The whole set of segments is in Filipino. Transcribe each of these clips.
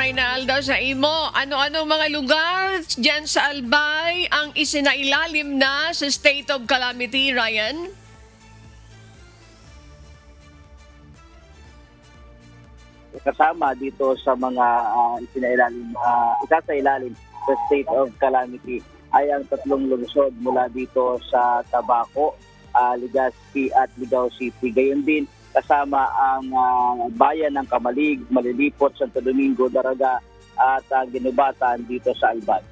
Reynaldo, sa imo. Ano-ano mga lugar dyan sa Albay ang isinailalim na sa state of calamity, Ryan? Kasama dito sa mga isa sa ilalim sa state of calamity ay ang tatlong lungsod mula dito sa Tabaco, Legazpi at Ligao City. Gayon din kasama ang bayan ng Kamalig, Malilipot, Santo Domingo, Daraga at Ginubatan dito sa Albay.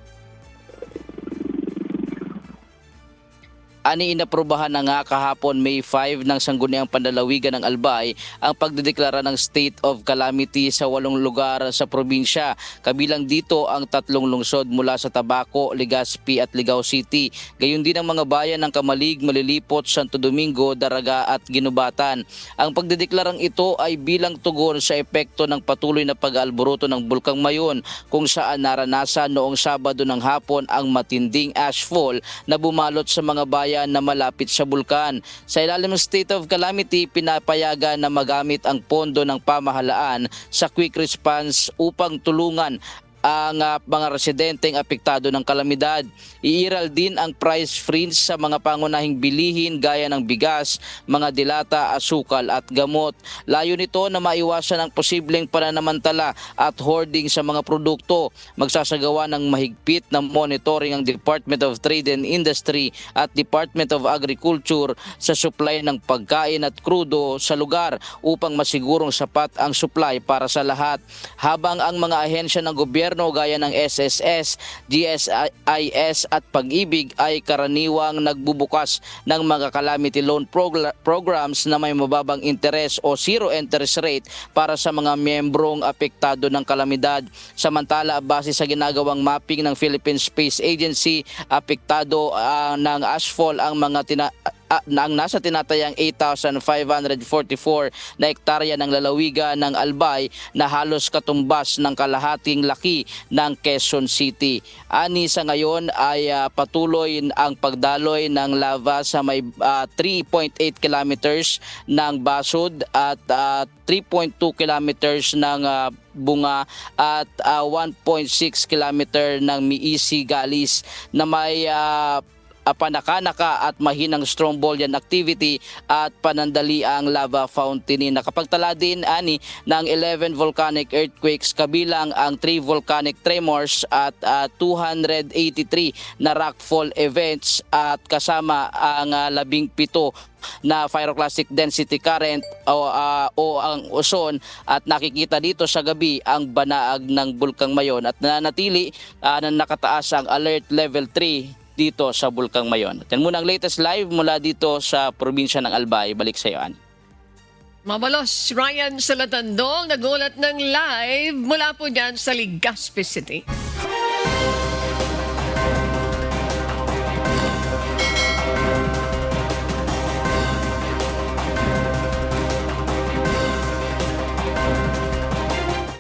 Ani inaprubahan na nga kahapon May 5 ng Sangguniang Panlalawigan ng Albay ang pagdedeklara ng state of calamity sa 8 lugar sa probinsya. Kabilang dito ang 3 lungsod mula sa Tabaco, Legazpi at Ligao City. Gayon din ang mga bayan ng Kamalig, Malilipot, Santo Domingo, Daraga at Ginubatan. Ang pagdedeklarang ito ay bilang tugon sa epekto ng patuloy na pag-aalboroto ng Bulkang Mayon kung saan naranasan noong Sabado ng hapon ang matinding ashfall na bumalot sa mga bayan na malapit sa bulkan. Sa ilalim ng state of calamity, pinapayagan na magamit ang pondo ng pamahalaan sa quick response upang tulungan ang mga residenteng apektado ng kalamidad. Iiral din ang price freeze sa mga pangunahing bilihin gaya ng bigas, mga dilata, asukal at gamot. Layo nito na maiwasan ang posibleng pananamantala at hoarding sa mga produkto. Magsasagawa ng mahigpit na monitoring ang Department of Trade and Industry at Department of Agriculture sa supply ng pagkain at krudo sa lugar upang masigurong sapat ang supply para sa lahat. Habang ang mga ahensya ng gobyerno gaya ng SSS, GSIS at Pag-ibig ay karaniwang nagbubukas ng mga calamity loan programs na may mababang interes o zero interest rate para sa mga miyembrong apektado ng kalamidad. Samantala, base sa ginagawang mapping ng Philippine Space Agency, apektado ng ashfall ang mga ang nasa tinatayang 8,544 na hektarya ng lalawigan ng Albay na halos katumbas ng kalahating laki ng Quezon City. Ani sa ngayon ay patuloy ang pagdaloy ng lava sa may 3.8 kilometers ng Basud at 3.2 kilometers ng Bunga at 1.6 kilometer ng Miisi Galis na may panakanaka at mahinang strombolian activity at panandali ang lava fountain. Nakapagtala din ani ng 11 volcanic earthquakes kabilang ang 3 volcanic tremors at 283 na rockfall events at kasama ang 17 na pyroclastic density current o ang oson at nakikita dito sa gabi ang banaag ng Bulkang Mayon at nanatili na nakataas ang alert level 3 dito sa Bulkang Mayon. Yan muna ang latest live mula dito sa probinsya ng Albay. Balik sa iyo, Ani. Mabalos, Ryan Salatandong, nagulat ng live mula po dyan sa Legazpi City.